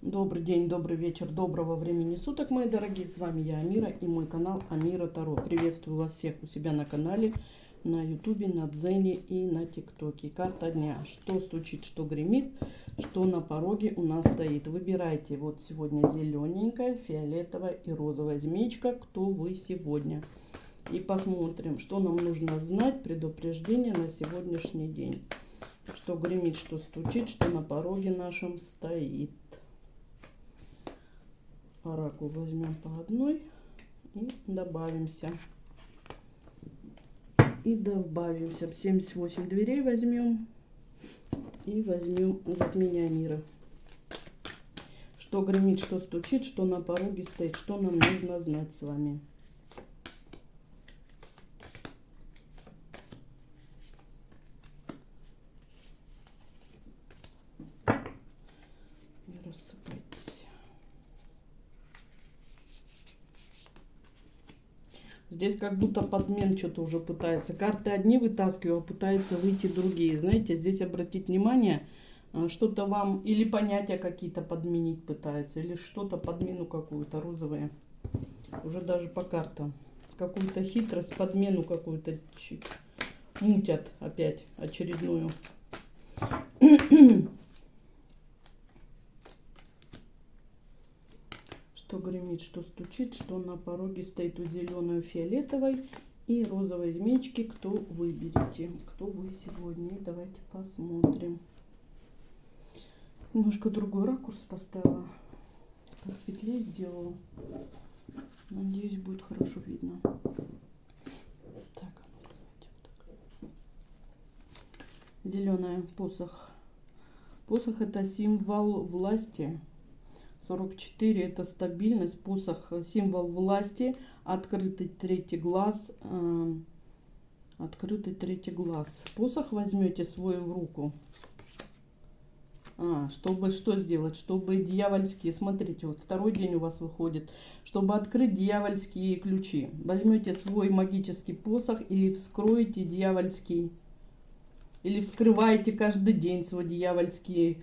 Добрый день, добрый вечер, доброго времени суток, мои дорогие. С вами я, Амира, и мой канал Амира Таро. Приветствую вас всех у себя на канале, на ютубе, на дзене и на тиктоке. Карта дня. Что стучит, что гремит, что на пороге у нас стоит. Выбирайте вот сегодня зелененькая, фиолетовая и розовая змеечка, кто вы сегодня. И посмотрим, что нам нужно знать, предупреждение на сегодняшний день. Что гремит, что стучит, что на пороге нашем стоит. Оракул возьмем по одной и добавимся. 78 дверей возьмем. И возьмем затмение мира. Что гремит, что стучит, что на пороге стоит, что нам нужно знать с вами. Не рассыпайтесь. Здесь как будто подмен что-то уже пытается. Карты одни вытаскиваю, а пытаются выйти другие. Знаете, здесь обратить внимание, что-то вам или понятия какие-то подменить пытаются, или что-то подмену какую-то розовые. Уже даже по картам. Какую-то хитрость, подмену какую-то мутят опять очередную. Что гремит, что стучит, что на пороге стоит у зеленой, фиолетовой и розовой змеечки. Кто выберете? Кто вы сегодня? И давайте посмотрим. Немножко другой ракурс поставила. Посветлее сделала. Надеюсь, будет хорошо видно. Так, ну-ка, давайте вот так. Зеленая посох. Посох — это символ власти. 44 — это стабильность. Посох — символ власти. Открытый третий глаз. Открытый третий глаз. Посох возьмете свой в руку. Чтобы что сделать? Чтобы дьявольские, смотрите, вот второй день у вас выходит, чтобы открыть дьявольские ключи. Возьмете свой магический посох и вскроете дьявольский, или вскрываете каждый день свой дьявольские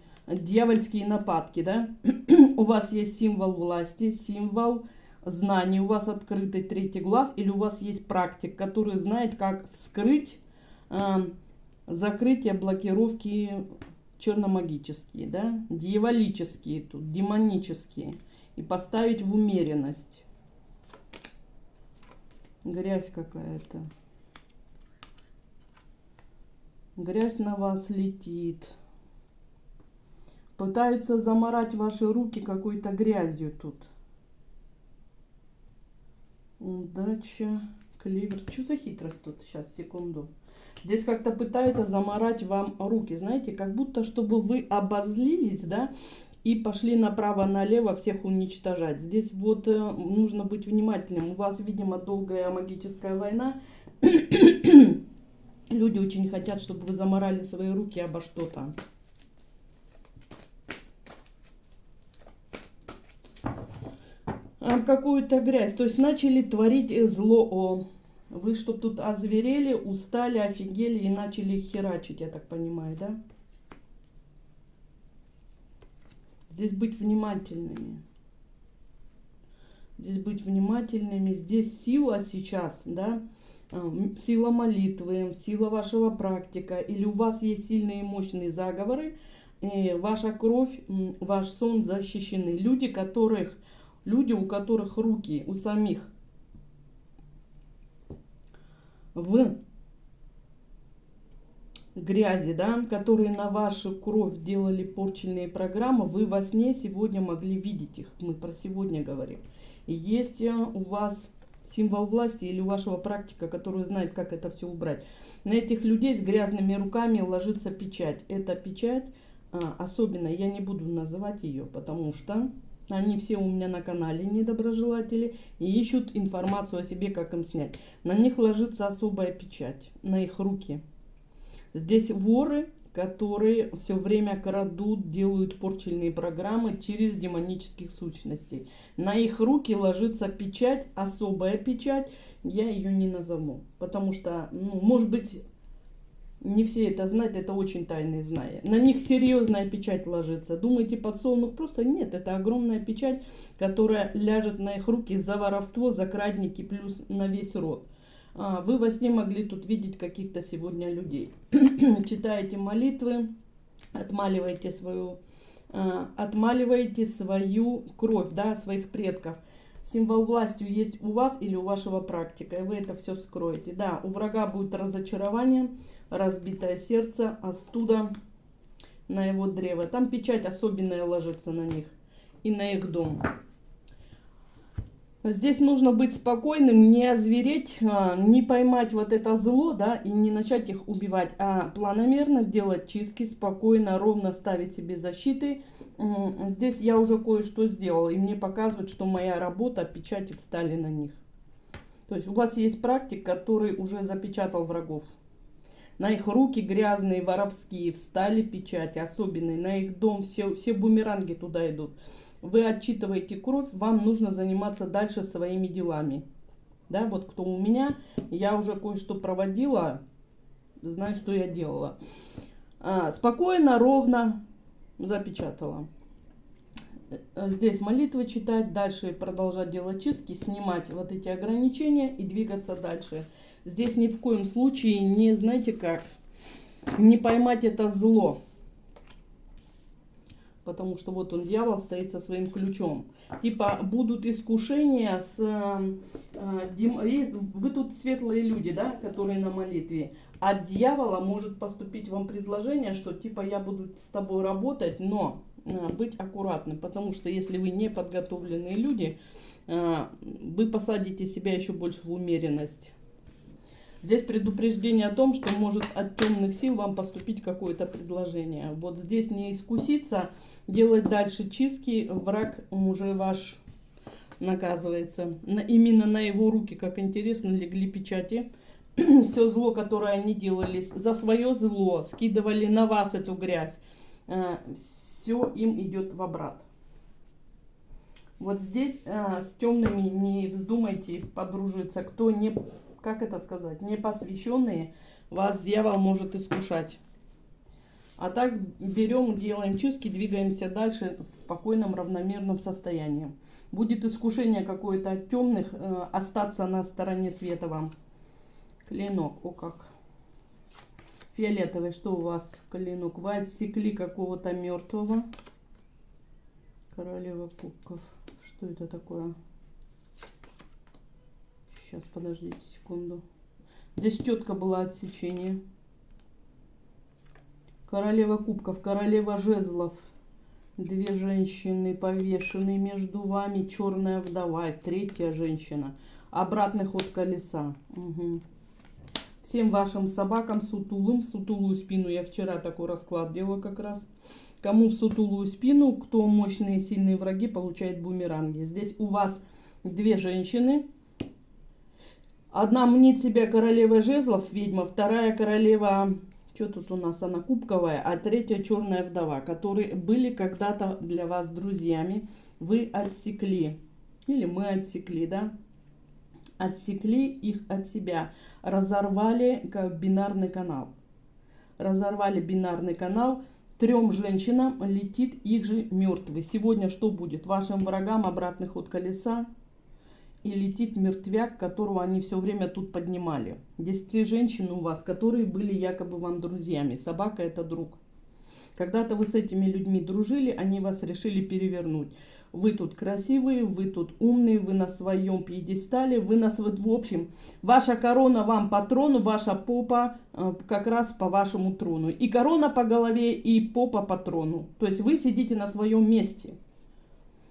нападки, да? У вас есть символ власти, символ знаний, у вас открытый третий глаз, или у вас есть практик, который знает, как вскрыть закрытие, блокировки черномагические, да, дьяволические тут, демонические, и поставить в умеренность. Грязь какая-то. Грязь на вас летит. Пытаются замарать ваши руки какой-то грязью тут. Удача, клевер. Что за хитрость тут? Сейчас, секунду. Здесь как-то пытаются замарать вам руки. Знаете, как будто чтобы вы обозлились, да, и пошли направо-налево всех уничтожать. Здесь вот нужно быть внимательным. У вас, видимо, долгая магическая война. Люди очень хотят, чтобы вы заморали свои руки обо что-то. Какую-то грязь. То есть начали творить зло. Вы что тут озверели, устали, офигели и начали херачить, я так понимаю, да? Здесь быть внимательными. Здесь быть внимательными. Здесь сила сейчас, да? Сила молитвы, сила вашего практика. Или у вас есть сильные и мощные заговоры. И ваша кровь, ваш сон защищены. Люди, у которых руки у самих в грязи, да, которые на вашу кровь делали порченные программы, вы во сне сегодня могли видеть их. Мы про сегодня говорим. И есть у вас символ власти или у вашего практика, который знает, как это все убрать. На этих людей с грязными руками ложится печать. Эта печать особенно, я не буду называть ее, потому что они все у меня на канале, недоброжелатели, и ищут информацию о себе, как им снять. На них ложится особая печать, на их руки. Здесь воры, которые все время крадут, делают порченные программы через демонических сущностей. На их руки ложится печать, особая печать, я ее не назову. Потому что, может быть, Не все это знают, это очень тайные знания. На них серьезная печать ложится. Думаете, подсолнух просто? Нет, это огромная печать, которая ляжет на их руки за воровство, за крадники, плюс на весь род. Вы во сне могли тут видеть каких-то сегодня людей. Читаете молитвы, отмаливаете свою кровь, да, своих предков. Символ властью есть у вас или у вашего практика, и вы это все скроете. Да, у врага будет разочарование, разбитое сердце, остуда на его древо. Там печать особенная ложится на них и на их дом. Здесь нужно быть спокойным, не озвереть, не поймать вот это зло, да, и не начать их убивать, а планомерно делать чистки, спокойно, ровно ставить себе защиты. Здесь я уже кое-что сделала, и мне показывают, что моя работа, печати встали на них. То есть у вас есть практик, который уже запечатал врагов. На их руки грязные, воровские, встали печати особенные, на их дом все бумеранги туда идут. Вы отчитываете кровь, вам нужно заниматься дальше своими делами. Да, вот кто у меня, я уже кое-что проводила, знаю, что я делала. Спокойно, ровно запечатала. Здесь молитвы читать, дальше продолжать делать чистки, снимать вот эти ограничения и двигаться дальше. Здесь ни в коем случае не, знаете как, не поймать это зло. Потому что вот он, дьявол, стоит со своим ключом. Типа будут искушения вы тут светлые люди, да, которые на молитве. От дьявола может поступить вам предложение, что типа я буду с тобой работать, но быть аккуратным. Потому что если вы не подготовленные люди, вы посадите себя еще больше в умеренность. Здесь предупреждение о том, что может от темных сил вам поступить какое-то предложение. Вот здесь не искуситься, делать дальше чистки, враг уже ваш наказывается. Именно на его руки, как интересно, легли печати. Все зло, которое они делали, за свое зло скидывали на вас эту грязь. Все им идет в обрат. Вот здесь с темными не вздумайте подружиться. Кто не... Как это сказать? Непосвященные, вас дьявол может искушать. А так берем, делаем чистки, двигаемся дальше в спокойном, равномерном состоянии. Будет искушение какое-то от темных, остаться на стороне света вам. Клинок, о как. Фиолетовый, что у вас клинок? Вы отсекли какого-то мертвого. Королева кубков. Что это такое? Сейчас, подождите секунду. Здесь четко было отсечение. Королева кубков, королева жезлов. Две женщины повешены между вами. Черная вдова. Третья женщина. Обратный ход колеса. Угу. Всем вашим собакам сутулым. Сутулую спину я вчера такой расклад делала как раз. Кому в сутулую спину, кто мощные сильные враги, получает бумеранги. Здесь у вас две женщины. Одна мнит себя королева жезлов, ведьма, вторая королева, что тут у нас, она кубковая, а третья черная вдова, которые были когда-то для вас друзьями. Вы отсекли, или мы отсекли, да? Отсекли их от себя, разорвали как бинарный канал. Разорвали бинарный канал, 3 женщинам летит их же мертвый. Сегодня что будет? Вашим врагам обратный ход колеса. И летит мертвяк, которого они все время тут поднимали. Здесь 3 женщины у вас, которые были якобы вам друзьями. Собака это друг. Когда-то вы с этими людьми дружили, они вас решили перевернуть. Вы тут красивые, вы тут умные, вы на своем пьедестале, вы на своем... В общем, ваша корона вам по трону, ваша попа как раз по вашему трону. И корона по голове, и попа по трону. То есть вы сидите на своем месте.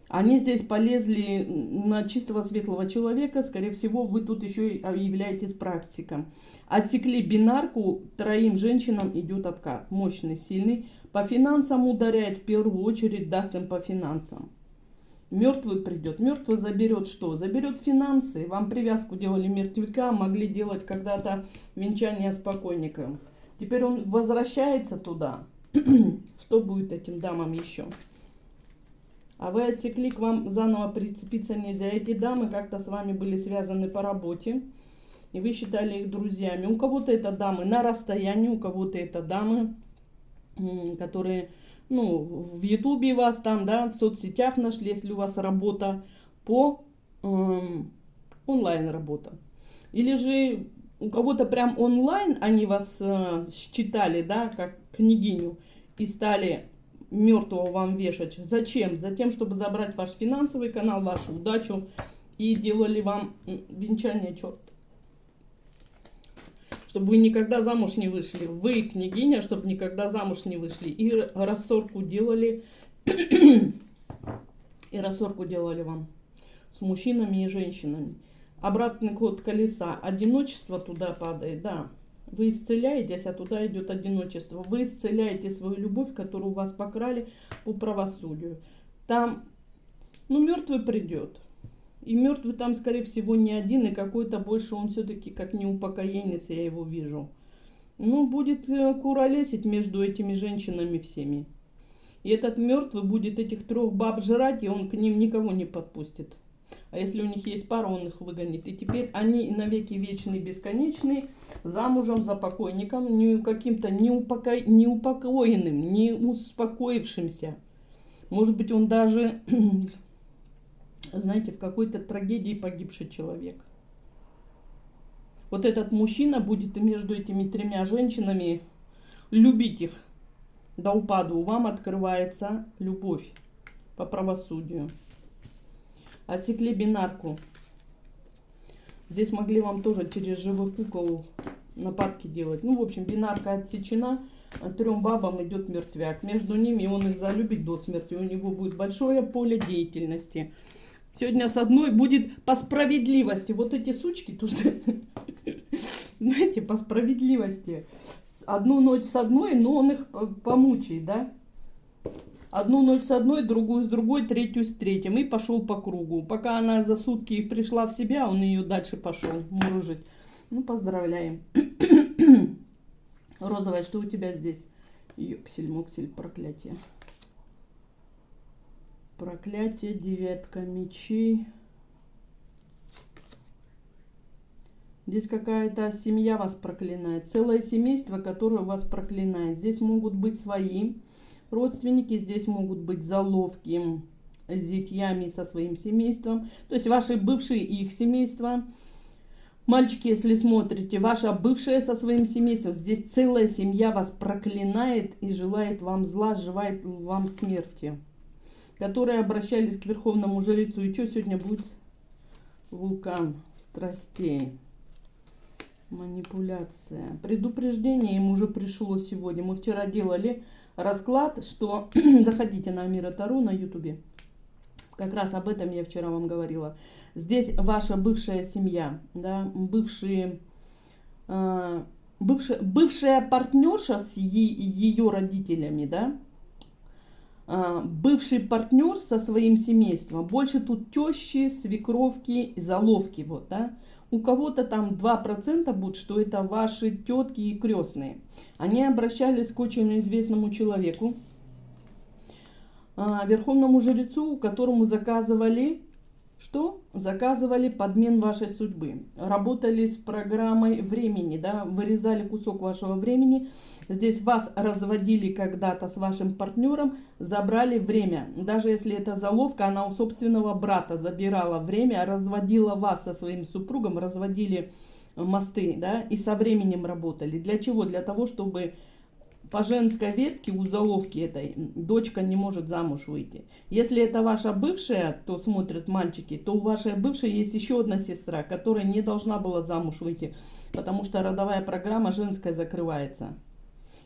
Они здесь полезли на чистого светлого человека. Скорее всего, вы тут еще и являетесь практиком. Отсекли бинарку, 3 женщинам идет откат. Мощный, сильный. По финансам ударяет в первую очередь, даст им по финансам. Мертвый придет. Мертвый заберет что? Заберет финансы. Вам привязку делали мертвяка, могли делать когда-то венчание с покойником. Теперь он возвращается туда. Что будет этим дамам еще? А вы отсекли, к вам заново прицепиться нельзя. Эти дамы как-то с вами были связаны по работе. и вы считали их друзьями. У кого-то это дамы на расстоянии, у кого-то это дамы, которые, ну, в Ютубе вас там, да, в соцсетях нашли, если у вас работа по онлайн работа. Или же у кого-то прям онлайн они вас считали, да, как княгиню, и стали мертвого вам вешать. Зачем? Затем, чтобы забрать ваш финансовый канал, вашу удачу, и делали вам венчание, черт. Чтобы вы никогда замуж не вышли. Вы, княгиня, чтобы никогда замуж не вышли. И рассорку делали, и рассорку делали вам с мужчинами и женщинами. Обратный ход колеса. Одиночество туда падает, да. Вы исцеляетесь, а туда идет одиночество. Вы исцеляете свою любовь, которую у вас покрали по правосудию. Там, ну, мертвый придет. И мертвый там, скорее всего, не один, и какой-то больше он все-таки как неупокоенец, я его вижу. Ну, будет куролесить между этими женщинами всеми. И этот мертвый будет этих 3 баб жрать, и он к ним никого не подпустит. А если у них есть пара, он их выгонит. И теперь они навеки вечные, бесконечные, замужем за покойником, не каким-то неупокоенным, не успокоившимся. Может быть, он даже, знаете, в какой-то трагедии погибший человек. Вот этот мужчина будет между этими 3 женщинами любить их до упаду. Вам открывается любовь по правосудию. Отсекли бинарку. Здесь могли вам тоже через живых кукол нападки делать. Ну, в общем, бинарка отсечена. 3 бабам идет мертвяк. Между ними он их залюбит до смерти. У него будет большое поле деятельности. Сегодня с одной будет по справедливости. Вот эти сучки тут, знаете, по справедливости. Одну ночь с одной, но он их помучает, да? Одну ночь с одной, другую с другой, третью с третьим. И пошел по кругу. Пока она за сутки пришла в себя, он ее дальше пошел мурыжить. Ну, поздравляем. Розовая, что у тебя здесь? Ёксель-моксель, проклятие. Проклятие, 9 мечей. Здесь какая-то семья вас проклинает. Целое семейство, которое вас проклинает. Здесь могут быть свои родственники, здесь могут быть заловки с зятьями со своим семейством. То есть ваши бывшие и их семейства. Мальчики, если смотрите, ваша бывшая со своим семейством. Здесь целая семья вас проклинает и желает вам зла, желает вам смерти. Которые обращались к верховному жрецу. И что сегодня будет? Вулкан страстей. Манипуляция. Предупреждение им уже пришло сегодня. Мы вчера делали расклад, что заходите на Амира Таро на ютубе. Как раз об этом я вчера вам говорила. Здесь ваша бывшая семья, да, бывшая партнерша с ее родителями, да, бывший партнер со своим семейством. Больше тут тещи, свекровки, заловки, вот, да. У кого-то там 2% будет, что это ваши тетки и крестные. Они обращались к очень известному человеку, верховному жрецу, которому заказывали, что? Заказывали подмен вашей судьбы. Работали с программой времени, да, вырезали кусок вашего времени. Здесь вас разводили когда-то с вашим партнером, забрали время. Даже если это заловка, она у собственного брата забирала время, разводила вас со своим супругом, разводили мосты, да, и со временем работали. Для чего? Для того, чтобы по женской ветке у заловки этой дочка не может замуж выйти. Если это ваша бывшая, то смотрят мальчики, то у вашей бывшей есть еще одна сестра, которая не должна была замуж выйти, потому что родовая программа женская закрывается.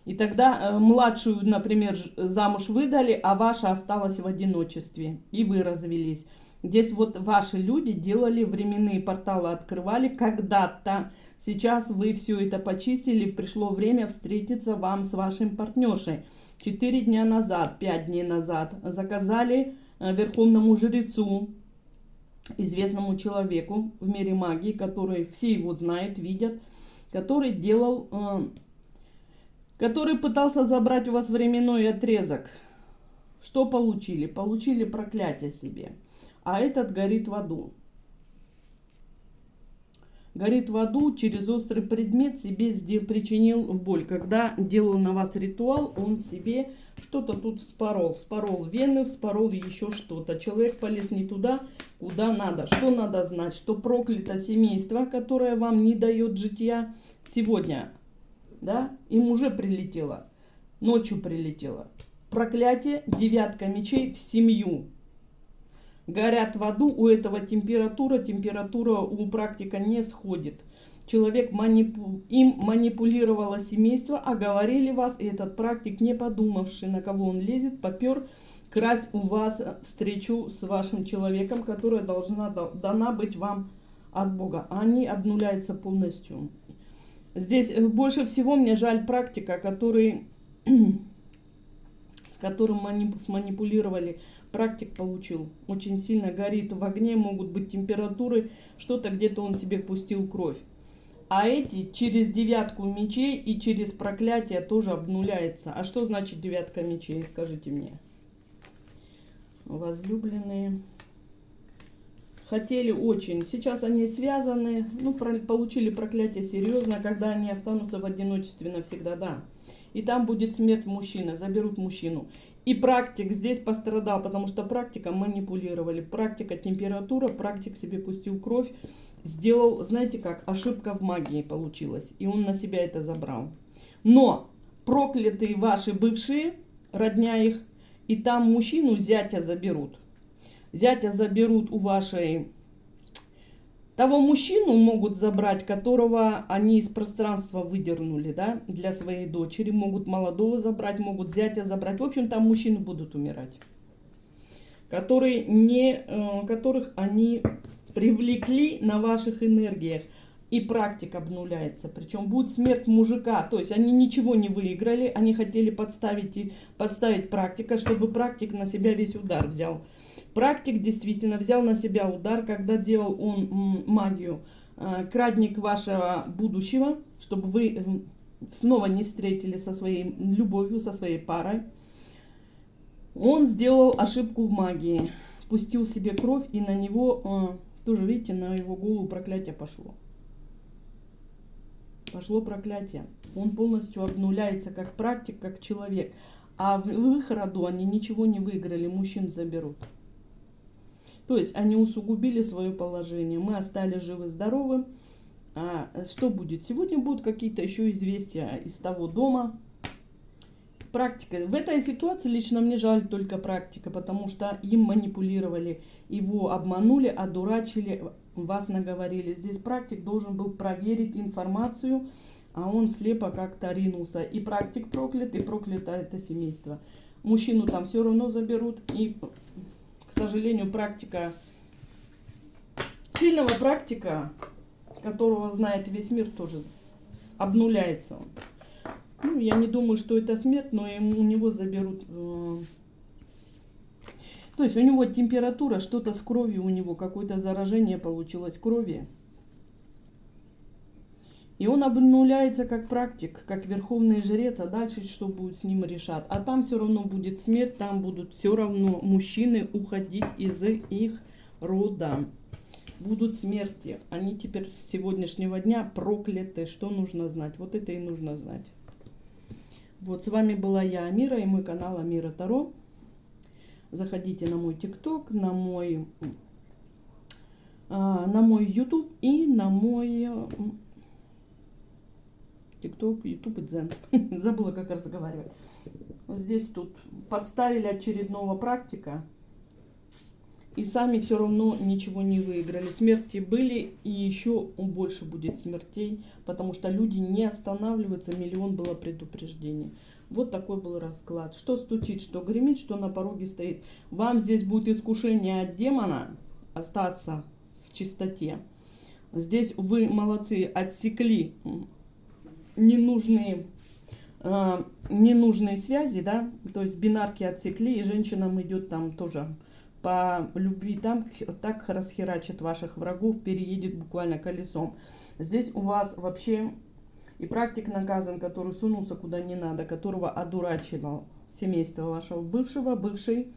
И тогда младшую, например, замуж выдали, а ваша осталась в одиночестве, и вы развелись. Здесь вот ваши люди делали временные порталы, открывали когда-то. Сейчас вы все это почистили, пришло время встретиться вам с вашим партнершей. 4 дня назад, 5 дней назад заказали верховному жрецу, известному человеку в мире магии, который все его знают, видят, который пытался забрать у вас временной отрезок. Что получили? Получили проклятие себе. А этот горит в аду. Горит в аду, через острый предмет себе причинил боль. Когда делал на вас ритуал, он себе что-то тут вспорол. Вспорол вены, вспорол еще что-то. Человек полез не туда, куда надо. Что надо знать? Что проклято семейство, которое вам не дает житья сегодня. Да? Им уже прилетело. Ночью прилетело. Проклятие, 9 мечей в семью. Горят в аду, у этого температура у практика не сходит. Человек им манипулировало семейство, оговорили вас, и этот практик, не подумавший, на кого он лезет, попер красть у вас встречу с вашим человеком, которая дана быть вам от Бога. Они обнуляются полностью. Здесь больше всего мне жаль практика, с которым сманипулировали. Практик получил. Очень сильно горит в огне, могут быть температуры, что-то где-то он себе пустил кровь. А эти через 9 мечей и через проклятие тоже обнуляется. А что значит 9 мечей, скажите мне? Возлюбленные. Хотели очень. Сейчас они связаны, получили проклятие серьезно, когда они останутся в одиночестве навсегда, да. И там будет смерть мужчины, заберут мужчину. И практик здесь пострадал, потому что практика манипулировали. Практика температура, практик себе пустил кровь. Сделал, знаете как, ошибка в магии получилась. И он на себя это забрал. Но проклятые ваши бывшие, родня их, и там мужчину зятя заберут. Зятя заберут у вашей... Того мужчину могут забрать, которого они из пространства выдернули, да, для своей дочери. Могут молодого забрать, могут зятя забрать. В общем, там мужчины будут умирать. Которых они привлекли на ваших энергиях. И практика обнуляется. Причем будет смерть мужика. То есть они ничего не выиграли. Они хотели подставить практика, чтобы практик на себя весь удар взял. Практик действительно взял на себя удар, когда делал он магию. Крадник вашего будущего, чтобы вы снова не встретились со своей любовью, со своей парой. Он сделал ошибку в магии. Пустил себе кровь, и на него, тоже видите, на его голову проклятие пошло. Пошло проклятие. Он полностью обнуляется как практик, как человек. А в их роду они ничего не выиграли, мужчин заберут. То есть они усугубили свое положение. Мы остались живы-здоровы. А что будет? Сегодня будут какие-то еще известия из того дома. Практика. В этой ситуации лично мне жаль только практика, потому что им манипулировали, его обманули, одурачили, вас наговорили. Здесь практик должен был проверить информацию, а он слепо как-то ринулся. И практик проклят, и проклято это семейство. Мужчину там все равно заберут, и... К сожалению, практика, сильного практика, которого знает весь мир, тоже обнуляется. Я не думаю, что это смерть, но у него заберут. То есть у него температура, что-то с кровью у него, какое-то заражение получилось крови. И он обнуляется как практик, как верховный жрец, а дальше что будет с ним решат. А там все равно будет смерть, там будут все равно мужчины уходить из их рода. Будут смерти. Они теперь с сегодняшнего дня прокляты. Что нужно знать? Вот это и нужно знать. Вот с вами была я, Амира, и мой канал Амира Таро. Заходите на мой ТикТок, на мой YouTube и на мой... ТикТок, Ютуб и Дзен. Забыла, как разговаривать. Вот здесь тут подставили очередного практика. И сами все равно ничего не выиграли. Смерти были, и еще больше будет смертей. Потому что люди не останавливаются. Миллион было предупреждений. Вот такой был расклад. Что стучит, что гремит, что на пороге стоит. Вам здесь будет искушение от демона остаться в чистоте. Здесь вы молодцы, отсекли ненужные связи, да, то есть бинарки отсекли, и женщинам идет там тоже по любви, там так расхерачит ваших врагов, переедет буквально колесом. Здесь у вас вообще и практик наказан, который сунулся куда не надо, которого одурачило семейство вашего бывший,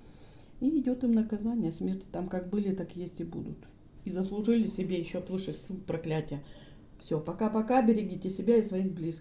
и идет им наказание, смерти там как были, так есть и будут. И заслужили себе еще от высших сил проклятия. Все, пока-пока, берегите себя и своих близких.